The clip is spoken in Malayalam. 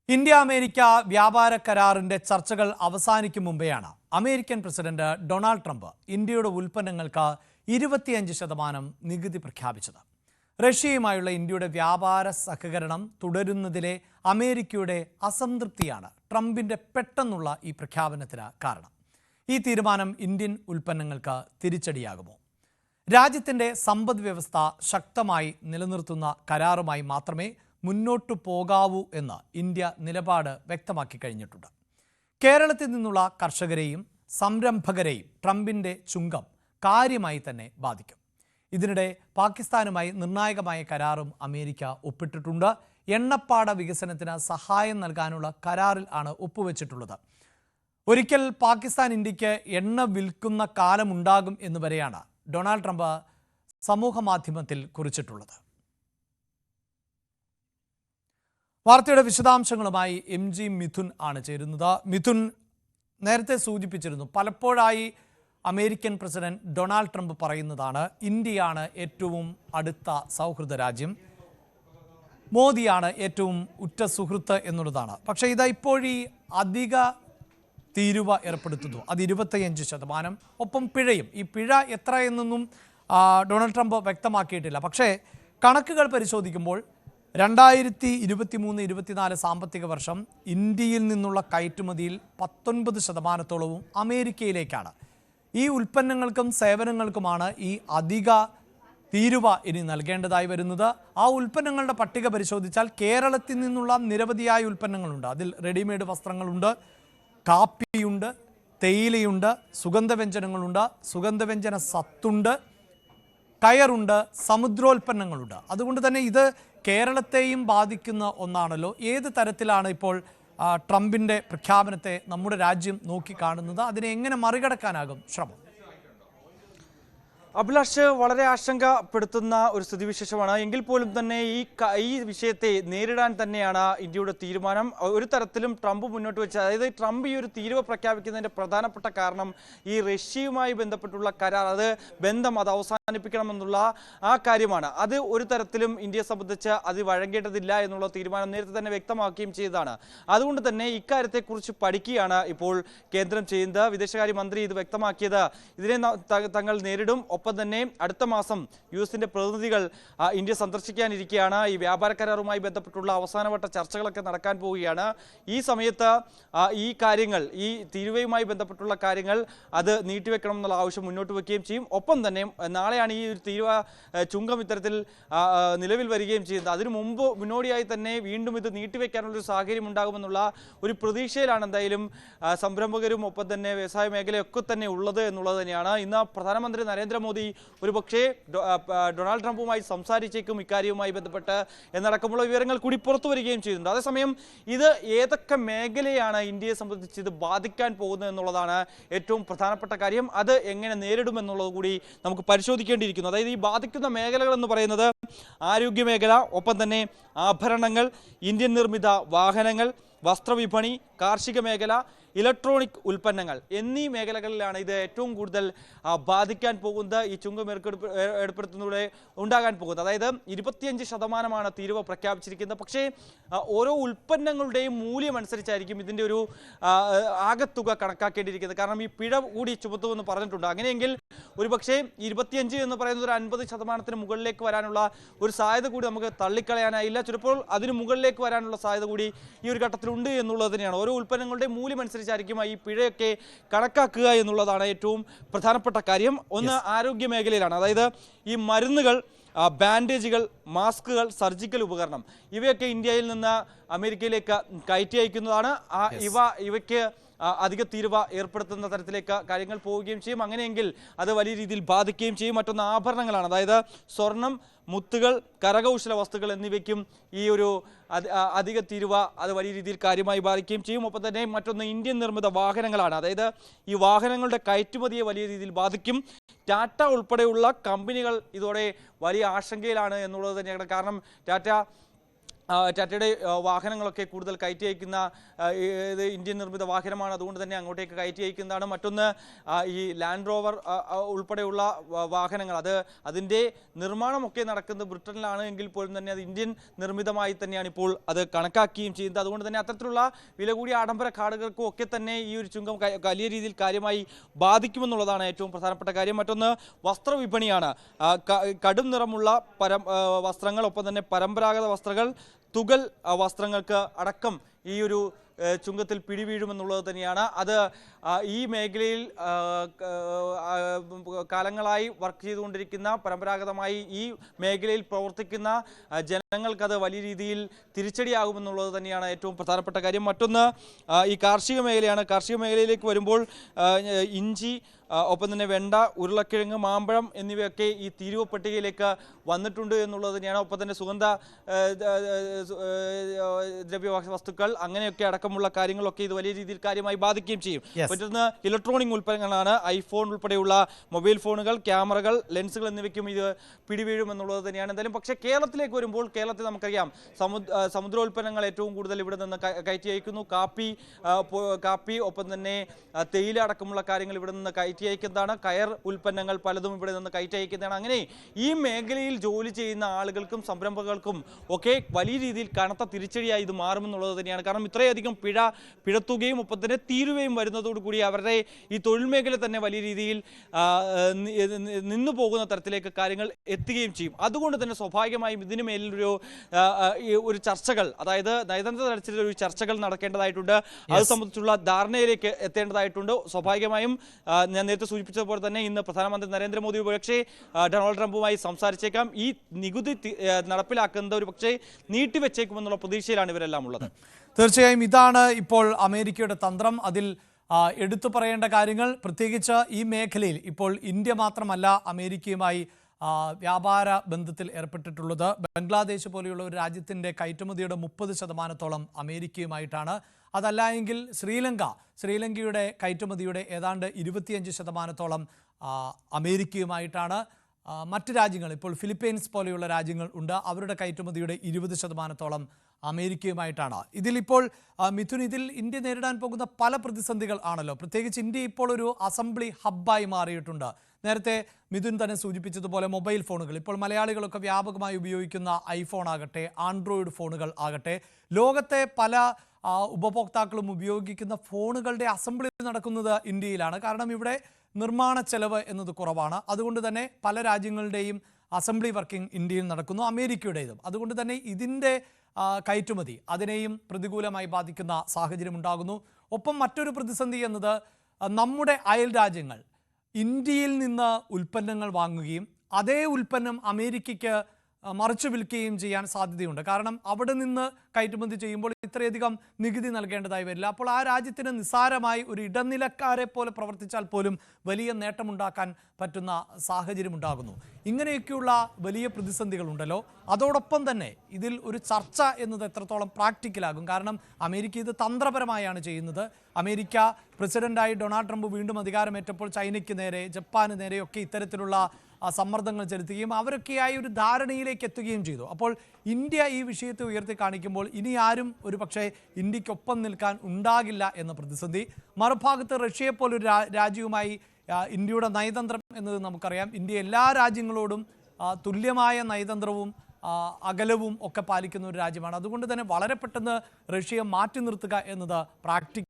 ഇന്ത്യ അമേരിക്ക വ്യാപാര കരാറിന്റെ ചർച്ചകൾ അവസാനിക്കും മുമ്പെയാണ് അമേരിക്കൻ പ്രസിഡന്റ് ഡൊണാൾഡ് ട്രംപ് ഇന്ത്യയുടെ ഉൽപ്പന്നങ്ങൾക്ക് 25% നികുതി പ്രഖ്യാപിച്ചത്. റഷ്യയുമായുള്ള ഇന്ത്യയുടെ വ്യാപാര സഹകരണം തുടരുന്നതിലെ അമേരിക്കയുടെ അസംതൃപ്തിയാണ് ട്രംപിന്റെ പെട്ടെന്നുള്ള ഈ പ്രഖ്യാപനത്തിന് കാരണം. ഈ തീരുമാനം ഇന്ത്യൻ ഉൽപ്പന്നങ്ങൾക്ക് തിരിച്ചടിയാകുമോ? രാജ്യത്തിന്റെ സമ്പദ് വ്യവസ്ഥ ശക്തമായി നിലനിർത്തുന്ന കരാറുമായി മാത്രമേ മുന്നോട്ടു പോകാവൂ എന്ന് ഇന്ത്യ നിലപാട് വ്യക്തമാക്കി കഴിഞ്ഞിട്ടുണ്ട്. കേരളത്തിൽ നിന്നുള്ള കർഷകരെയും സംരംഭകരെയും ട്രംപിന്റെ ചുങ്കം കാര്യമായി തന്നെ ബാധിക്കും. ഇതിനിടെ പാകിസ്ഥാനുമായി നിർണായകമായ കരാറും അമേരിക്ക ഒപ്പിട്ടിട്ടുണ്ട്. എണ്ണപ്പാട വികസനത്തിന് സഹായം നൽകാനുള്ള കരാറിൽ ആണ് ഒപ്പുവെച്ചിട്ടുള്ളത്. ഒരിക്കൽ പാകിസ്ഥാൻ ഇന്ത്യക്ക് എണ്ണ വിൽക്കുന്ന കാലമുണ്ടാകും എന്ന് വരെയാണ് ഡൊണാൾഡ് ട്രംപ് സമൂഹ മാധ്യമത്തിൽ കുറിച്ചിട്ടുള്ളത്. വാർത്തയുടെ വിശദാംശങ്ങളുമായി MG മിഥുൻ ആണ് ചേരുന്നത്. മിഥുൻ, നേരത്തെ സൂചിപ്പിച്ചിരുന്നു, പലപ്പോഴായി അമേരിക്കൻ പ്രസിഡന്റ് ഡൊണാൾഡ് ട്രംപ് പറയുന്നതാണ് ഇന്ത്യയാണ് ഏറ്റവും അടുത്ത സൗഹൃദ രാജ്യം, മോദിയാണ് ഏറ്റവും ഉറ്റ സുഹൃത്ത് എന്നുള്ളതാണ്. പക്ഷേ ഇതാ ഇപ്പോഴീ അധിക തീരുവ ഏർപ്പെടുത്തുന്നു, അത് 25%, ഒപ്പം പിഴയും. ഈ പിഴ എത്ര എന്നൊന്നും ഡൊണാൾഡ് ട്രംപ് വ്യക്തമാക്കിയിട്ടില്ല. പക്ഷേ കണക്കുകൾ പരിശോധിക്കുമ്പോൾ 2023-24 സാമ്പത്തിക വർഷം ഇന്ത്യയിൽ നിന്നുള്ള കയറ്റുമതിയിൽ 19%-ഓളവും അമേരിക്കയിലേക്കാണ്. ഈ ഉൽപ്പന്നങ്ങൾക്കും സേവനങ്ങൾക്കുമാണ് ഈ അധിക തീരുവ ഇനി നൽകേണ്ടതായി വരുന്നത്. ആ ഉൽപ്പന്നങ്ങളുടെ പട്ടിക പരിശോധിച്ചാൽ കേരളത്തിൽ നിന്നുള്ള നിരവധിയായ ഉൽപ്പന്നങ്ങളുണ്ട്. അതിൽ റെഡിമെയ്ഡ് വസ്ത്രങ്ങളുണ്ട്, കാപ്പിയുണ്ട്, തേയിലയുണ്ട്, സുഗന്ധവ്യഞ്ജനങ്ങളുണ്ട്, സുഗന്ധവ്യഞ്ജന സത്തുണ്ട്, കയറുണ്ട്, സമുദ്രോൽപ്പന്നങ്ങളുണ്ട്. അതുകൊണ്ട് തന്നെ ഇത് കേരളത്തെയും ബാധിക്കുന്ന ഒന്നാണല്ലോ. ഏത് തരത്തിലാണ് ഇപ്പോൾ ട്രംപിൻ്റെ പ്രഖ്യാപനത്തെ നമ്മുടെ രാജ്യം നോക്കിക്കാണുന്നത്? അതിനെ എങ്ങനെ മറികടക്കാനാകും ശ്രമം? അഭിലാഷ്, വളരെ ആശങ്കപ്പെടുത്തുന്ന ഒരു സ്ഥിതിവിശേഷമാണ്. എങ്കിൽ പോലും തന്നെ ഈ വിഷയത്തെ നേരിടാൻ തന്നെയാണ് ഇന്ത്യയുടെ തീരുമാനം. ഒരു തരത്തിലും ട്രംപ് മുന്നോട്ട് വെച്ച, അതായത് ട്രംപ് ഈ ഒരു തീരുവ പ്രഖ്യാപിക്കുന്നതിൻ്റെ പ്രധാനപ്പെട്ട കാരണം ഈ റഷ്യയുമായി ബന്ധപ്പെട്ടുള്ള കരാർ, അത് അവസാനിപ്പിക്കണമെന്നുള്ള ആ കാര്യമാണ്. അത് ഒരു തരത്തിലും ഇന്ത്യയെ സംബന്ധിച്ച് അത് വഴങ്ങേണ്ടതില്ല എന്നുള്ള തീരുമാനം നേരത്തെ തന്നെ വ്യക്തമാക്കുകയും ചെയ്തതാണ്. അതുകൊണ്ട് തന്നെ ഇക്കാര്യത്തെക്കുറിച്ച് പഠിക്കുകയാണ് ഇപ്പോൾ കേന്ദ്രം ചെയ്യുന്നത്. വിദേശകാര്യമന്ത്രി ഇത് വ്യക്തമാക്കിയത്, ഇതിനെ തങ്ങൾ നേരിടും. ഒപ്പം തന്നെ അടുത്ത മാസം US-ന്റെ പ്രതിനിധികൾ ഇന്ത്യ സന്ദർശിക്കാനിരിക്കുകയാണ്. ഈ വ്യാപാര കരാറുമായി ബന്ധപ്പെട്ടുള്ള അവസാനവട്ട ചർച്ചകളൊക്കെ നടക്കാൻ പോവുകയാണ്. ഈ സമയത്ത് ഈ കാര്യങ്ങൾ, ഈ തീരുവയുമായി ബന്ധപ്പെട്ടുള്ള കാര്യങ്ങൾ അത് നീട്ടിവെക്കണം എന്നുള്ള ആവശ്യം മുന്നോട്ട് വയ്ക്കുകയും ചെയ്യും. ഒപ്പം തന്നെ നാളെയാണ് ഈ ഒരു തീരുവ ചുങ്കം ഇത്തരത്തിൽ നിലവിൽ വരികയും ചെയ്യുന്നത്. അതിനു മുന്നോടിയായി തന്നെ വീണ്ടും ഇത് നീട്ടിവെക്കാനുള്ളൊരു സാഹചര്യം ഉണ്ടാകുമെന്നുള്ള ഒരു പ്രതീക്ഷയിലാണ് എന്തായാലും സംരംഭകരും ഒപ്പം തന്നെ വ്യവസായ മേഖലയൊക്കെ തന്നെ ഉള്ളത് എന്നുള്ളത് തന്നെയാണ്. ഇന്ന് പ്രധാനമന്ത്രി നരേന്ദ്രമോദി ഒരുപക്ഷെ ഡൊണാൾഡ് ട്രംപുമായി സംസാരിച്ചേക്കും ഇക്കാര്യവുമായി ബന്ധപ്പെട്ട് എന്നടക്കമുള്ള വിവരങ്ങൾ കൂടി പുറത്തു വരികയും ചെയ്യുന്നുണ്ട്. അതേസമയം ഇത് ഏതൊക്കെ മേഖലയാണ് ഇന്ത്യയെ സംബന്ധിച്ച് ഇത് ബാധിക്കാൻ പോകുന്നത് എന്നുള്ളതാണ് ഏറ്റവും പ്രധാനപ്പെട്ട കാര്യം. അത് എങ്ങനെ നേരിടുമെന്നുള്ളത് കൂടി നമുക്ക് പരിശോധിക്കേണ്ടിയിരിക്കുന്നു. അതായത് ഈ ബാധിക്കുന്ന മേഖലകൾ എന്ന് പറയുന്നത് ആരോഗ്യമേഖല, ഒപ്പം തന്നെ ആഭരണങ്ങൾ, ഇന്ത്യൻ നിർമ്മിത വാഹനങ്ങൾ, വസ്ത്രവിപണി, കാർഷിക മേഖല, ഇലക്ട്രോണിക് ഉൽപ്പന്നങ്ങൾ എന്നീ മേഖലകളിലാണ് ഇത് ഏറ്റവും കൂടുതൽ ബാധിക്കാൻ പോകുന്നത്. ഈ ചുങ്കം ഏർപ്പെടുത്തുന്നതിലൂടെ ഉണ്ടാകാൻ പോകുന്നത്, അതായത് 25% തീരുവ പ്രഖ്യാപിച്ചിരിക്കുന്നത്. പക്ഷേ ഓരോ ഉൽപ്പന്നങ്ങളുടെയും മൂല്യം അനുസരിച്ചായിരിക്കും ഇതിൻ്റെ ഒരു ആകെത്തുക കണക്കാക്കേണ്ടിയിരിക്കുന്നത്. കാരണം ഈ പിഴ കൂടി ചുമത്തുമെന്ന് പറഞ്ഞിട്ടുണ്ട്. അങ്ങനെയെങ്കിൽ ഒരുപക്ഷെ 25 എന്ന് പറയുന്നത് ഒരു 50%-ന് മുകളിലേക്ക് വരാനുള്ള ഒരു സാധ്യത കൂടി നമുക്ക് തള്ളിക്കളയാനായില്ല. ചിലപ്പോൾ അതിന് മുകളിലേക്ക് വരാനുള്ള സാധ്യത കൂടി ഈ ഒരു ഘട്ടത്തിലുണ്ട് എന്നുള്ളത് തന്നെയാണ്. ഓരോ ഉൽപ്പന്നങ്ങളുടെ മൂല്യം അനുസരിച്ചായിരിക്കും ഈ പിഴയൊക്കെ കണക്കാക്കുക എന്നുള്ളതാണ് ഏറ്റവും പ്രധാനപ്പെട്ട കാര്യം. ഒന്ന് ആരോഗ്യ മേഖലയിലാണ്. അതായത് ഈ മരുന്നുകൾ, ബാൻഡേജുകൾ, മാസ്കുകൾ, സർജിക്കൽ ഉപകരണം, ഇവയൊക്കെ ഇന്ത്യയിൽ നിന്ന് അമേരിക്കയിലേക്ക് കയറ്റി അയക്കുന്നതാണ്. ഇവയ്ക്ക് അധിക തീരുവ ഏർപ്പെടുത്തുന്ന തരത്തിലേക്ക് കാര്യങ്ങൾ പോവുകയും ചെയ്യും. അങ്ങനെയെങ്കിൽ അത് വലിയ രീതിയിൽ ബാധിക്കുകയും ചെയ്യും. മറ്റൊന്ന് ആഭരണങ്ങളാണ്. അതായത് സ്വർണം, മുത്തുകൾ, കരകൗശല വസ്തുക്കൾ എന്നിവയ്ക്കും ഈ ഒരു അധിക തീരുവ അത് വലിയ രീതിയിൽ കാര്യമായി ബാധിക്കുകയും ചെയ്യും. ഒപ്പം തന്നെ മറ്റൊന്ന് ഇന്ത്യൻ നിർമ്മിത വാഹനങ്ങളാണ്. അതായത് ഈ വാഹനങ്ങളുടെ കയറ്റുമതിയെ വലിയ രീതിയിൽ ബാധിക്കും. ടാറ്റ ഉൾപ്പെടെയുള്ള കമ്പനികൾ ഇതോടെ വലിയ ആശങ്കയിലാണ് എന്നുള്ളത് തന്നെയാണ്. കാരണം ടാറ്റ ടാറ്റയുടെ വാഹനങ്ങളൊക്കെ കൂടുതൽ കയറ്റി അയക്കുന്ന ഇത് ഇന്ത്യൻ നിർമ്മിത വാഹനമാണ്, അതുകൊണ്ട് തന്നെ അങ്ങോട്ടേക്ക് കയറ്റി അയക്കുന്നതാണ്. മറ്റൊന്ന് ഈ ലാൻഡ് റോവർ ഉൾപ്പെടെയുള്ള വാഹനങ്ങൾ, അതിൻ്റെ നിർമ്മാണമൊക്കെ നടക്കുന്നത് ബ്രിട്ടനിലാണ് എങ്കിൽ പോലും തന്നെ അത് ഇന്ത്യൻ നിർമ്മിതമായി തന്നെയാണ് ഇപ്പോൾ അത് കണക്കാക്കുകയും ചെയ്യുന്നത്. അതുകൊണ്ട് തന്നെ അത്തരത്തിലുള്ള വില കൂടിയ ആഡംബര കാറുകൾക്കും ഒക്കെ തന്നെ ഈ ഒരു ചുങ്കം വലിയ രീതിയിൽ കാര്യമായി ബാധിക്കുമെന്നുള്ളതാണ് ഏറ്റവും പ്രധാനപ്പെട്ട കാര്യം. മറ്റൊന്ന് വസ്ത്രവിപണിയാണ്. കടും നിറമുള്ള വസ്ത്രങ്ങൾ, ഒപ്പം തന്നെ പരമ്പരാഗത വസ്ത്രങ്ങൾ, തുകൽ വസ്ത്രങ്ങൾക്ക് അടക്കം ഈ ഒരു ചുങ്കത്തിൽ പിടിവീഴുമെന്നുള്ളത് തന്നെയാണ്. അത് ഈ മേഖലയിൽ കാലങ്ങളായി വർക്ക് ചെയ്തുകൊണ്ടിരിക്കുന്ന, പരമ്പരാഗതമായി ഈ മേഖലയിൽ പ്രവർത്തിക്കുന്ന ജനങ്ങൾക്കത് വലിയ രീതിയിൽ തിരിച്ചടിയാകുമെന്നുള്ളത് തന്നെയാണ് ഏറ്റവും പ്രധാനപ്പെട്ട കാര്യം. മറ്റൊന്ന് ഈ കാർഷിക മേഖലയാണ്. കാർഷിക മേഖലയിലേക്ക് വരുമ്പോൾ ഇഞ്ചി, ഒപ്പം തന്നെ വെണ്ട, ഉരുളക്കിഴങ്ങ്, മാമ്പഴം എന്നിവയൊക്കെ ഈ തീരുവ പട്ടികയിലേക്ക് വന്നിട്ടുണ്ട് എന്നുള്ളത് തന്നെയാണ്. ഒപ്പം തന്നെ സുഗന്ധ ദ്രവ്യ വസ്തുക്കൾ അങ്ങനെയൊക്കെ അടക്കമുള്ള കാര്യങ്ങളൊക്കെ ഇത് വലിയ രീതിയിൽ കാര്യമായി ബാധിക്കുകയും ചെയ്യും. മറ്റൊന്ന് ഇലക്ട്രോണിക് ഉൽപ്പന്നങ്ങളാണ്. ഐഫോൺ ഉൾപ്പെടെയുള്ള മൊബൈൽ ഫോണുകൾ, ക്യാമറകൾ, ലെൻസുകൾ എന്നിവയ്ക്കും ഇത് പിടിവീഴുമെന്നുള്ളത് തന്നെയാണ്. എന്തായാലും പക്ഷേ കേരളത്തിലേക്ക് വരുമ്പോൾ, കേരളത്തിൽ നമുക്കറിയാം സമുദ്രോൽപ്പന്നങ്ങൾ ഏറ്റവും കൂടുതൽ ഇവിടെ നിന്ന് കയറ്റി അയക്കുന്നു. കാപ്പി, ഒപ്പം തന്നെ തേയില അടക്കമുള്ള കാര്യങ്ങൾ ഇവിടെ നിന്ന് കയറ്റി അയക്കുന്നതാണ്. കയർ ഉൽപ്പന്നങ്ങൾ പലതും ഇവിടെ നിന്ന് കയറ്റി അയക്കുന്നതാണ്. അങ്ങനെ ഈ മേഖലയിൽ ജോലി ചെയ്യുന്ന ആളുകൾക്കും സംരംഭകർക്കും ഒക്കെ വലിയ രീതിയിൽ കനത്ത തിരിച്ചടിയായി ഇത് മാറുമെന്നുള്ളത് തന്നെയാണ്. കാരണം ഇത്രയധികം പിഴത്തുകയും ഒപ്പം തന്നെ തീരുവയും വരുന്നതോടുകൂടി അവരുടെ ഈ തൊഴിൽ മേഖല തന്നെ വലിയ രീതിയിൽ നിന്നു പോകുന്ന തരത്തിലേക്ക് കാര്യങ്ങൾ എത്തുകയും ചെയ്യും. അതുകൊണ്ട് തന്നെ സ്വാഭാവികമായും ഇതിനു മേലിൽ ഒരു ചർച്ചകൾ, അതായത് നയതന്ത്ര തലത്തിലുള്ള ഒരു ചർച്ചകൾ നടക്കേണ്ടതായിട്ടുണ്ട്. അത് സംബന്ധിച്ചുള്ള ധാരണയിലേക്ക് എത്തേണ്ടതായിട്ടുണ്ട്. സ്വാഭാവികമായും ഞാൻ നേരത്തെ സൂചിപ്പിച്ചതുപോലെ തന്നെ ഇന്ന് പ്രധാനമന്ത്രി നരേന്ദ്രമോദി ഒരുപക്ഷെ ഡൊണാൾഡ് ട്രംപുമായി സംസാരിച്ചേക്കാം. ഈ നികുതി നടപ്പിലാക്കുന്നത് ഒരു പക്ഷേ നീട്ടിവെച്ചേക്കുമെന്നുള്ള പ്രതീക്ഷയിലാണ് ഇവരെല്ലാം ഉള്ളത്. തീർച്ചയായും ഇതാണ് ഇപ്പോൾ അമേരിക്കയുടെ തന്ത്രം. അതിൽ എടുത്തു പറയേണ്ട കാര്യങ്ങൾ, പ്രത്യേകിച്ച് ഈ മേഖലയിൽ ഇപ്പോൾ ഇന്ത്യ മാത്രമല്ല അമേരിക്കയുമായി വ്യാപാര ബന്ധത്തിൽ ഏർപ്പെട്ടിട്ടുള്ളത്. ബംഗ്ലാദേശ് പോലെയുള്ള ഒരു രാജ്യത്തിൻ്റെ കയറ്റുമതിയുടെ 30% അമേരിക്കയുമായിട്ടാണ്. അതല്ല എങ്കിൽ ശ്രീലങ്കയുടെ കയറ്റുമതിയുടെ ഏതാണ്ട് 25% അമേരിക്കയുമായിട്ടാണ്. മറ്റ് രാജ്യങ്ങൾ, ഇപ്പോൾ ഫിലിപ്പീൻസ് പോലെയുള്ള രാജ്യങ്ങൾ ഉണ്ട്, അവരുടെ കയറ്റുമതിയുടെ 20% അമേരിക്കയുമായിട്ടാണ്. ഇതിലിപ്പോൾ മിഥുൻ, ഇതിൽ ഇന്ത്യ നേരിടാൻ പോകുന്ന പല പ്രതിസന്ധികൾ ആണല്ലോ. പ്രത്യേകിച്ച് ഇന്ത്യ ഇപ്പോൾ ഒരു അസംബ്ലി ഹബ്ബായി മാറിയിട്ടുണ്ട്. നേരത്തെ മിഥുൻ തന്നെ സൂചിപ്പിച്ചതുപോലെ മൊബൈൽ ഫോണുകൾ, ഇപ്പോൾ മലയാളികളൊക്കെ വ്യാപകമായി ഉപയോഗിക്കുന്ന ഐഫോൺ ആകട്ടെ, ആൻഡ്രോയിഡ് ഫോണുകൾ ആകട്ടെ, ലോകത്തെ പല ഉപഭോക്താക്കളും ഉപയോഗിക്കുന്ന ഫോണുകളുടെ അസംബ്ലി നടക്കുന്നത് ഇന്ത്യയിലാണ്. കാരണം ഇവിടെ നിർമ്മാണ ചെലവ് എന്നത് കുറവാണ്. അതുകൊണ്ട് തന്നെ പല രാജ്യങ്ങളുടെയും അസംബ്ലി വർക്കിംഗ് ഇന്ത്യയിൽ നടക്കുന്നു, അമേരിക്കയുടേതും. അതുകൊണ്ട് തന്നെ ഇതിൻ്റെ കയറ്റുമതി അതിനെയും പ്രതികൂലമായി ബാധിക്കുന്ന സാഹചര്യം ഉണ്ടാകുന്നു. ഒപ്പം മറ്റൊരു പ്രതിസന്ധി എന്നത് നമ്മുടെ അയൽ രാജ്യങ്ങൾ ഇന്ത്യയിൽ നിന്ന് ഉൽപ്പന്നങ്ങൾ വാങ്ങുകയും അതേ ഉൽപ്പന്നം അമേരിക്കയ്ക്ക് മറിച്ചു വിൽക്കുകയും ചെയ്യാൻ സാധ്യതയുണ്ട്. കാരണം അവിടെ നിന്ന് കയറ്റുമതി ചെയ്യുമ്പോൾ ഇത്രയധികം നികുതി നൽകേണ്ടതായി വരില്ല. അപ്പോൾ ആ രാജ്യത്തിന് നിസ്സാരമായി ഒരു ഇടനിലക്കാരെ പോലെ പ്രവർത്തിച്ചാൽ പോലും വലിയ നേട്ടമുണ്ടാക്കാൻ പറ്റുന്ന സാഹചര്യം ഉണ്ടാകുന്നു. ഇങ്ങനെയൊക്കെയുള്ള വലിയ പ്രതിസന്ധികളുണ്ടല്ലോ. അതോടൊപ്പം തന്നെ ഇതിൽ ഒരു ചർച്ച എന്നത് എത്രത്തോളം പ്രാക്ടിക്കലാകും. കാരണം അമേരിക്ക ഇത് തന്ത്രപരമായാണ് ചെയ്യുന്നത്. അമേരിക്ക പ്രസിഡന്റായി ഡൊണാൾഡ് ട്രംപ് വീണ്ടും അധികാരമേറ്റപ്പോൾ ചൈനയ്ക്ക് നേരെ, ജപ്പാന് നേരെയൊക്കെ ഇത്തരത്തിലുള്ള സമ്മർദ്ദങ്ങൾ ചെലുത്തുകയും അവരൊക്കെയായി ഒരു ധാരണയിലേക്ക് എത്തുകയും ചെയ്തു. അപ്പോൾ ഇന്ത്യ ഈ വിഷയത്തെ ഉയർത്തി കാണിക്കുമ്പോൾ ഇനി ആരും ഒരു പക്ഷേ ഇന്ത്യക്കൊപ്പം നിൽക്കാൻ ഉണ്ടാകില്ല എന്ന പ്രതിസന്ധി. മറുഭാഗത്ത് റഷ്യയെപ്പോലൊരു രാജ്യവുമായി ഇന്ത്യയുടെ നയതന്ത്രം എന്നത് നമുക്കറിയാം. ഇന്ത്യ എല്ലാ രാജ്യങ്ങളോടും തുല്യമായ നയതന്ത്രവും അകലവും ഒക്കെ പാലിക്കുന്ന ഒരു രാജ്യമാണ്. അതുകൊണ്ട് തന്നെ വളരെ പെട്ടെന്ന് റഷ്യയെ മാറ്റി നിർത്തുക എന്നത്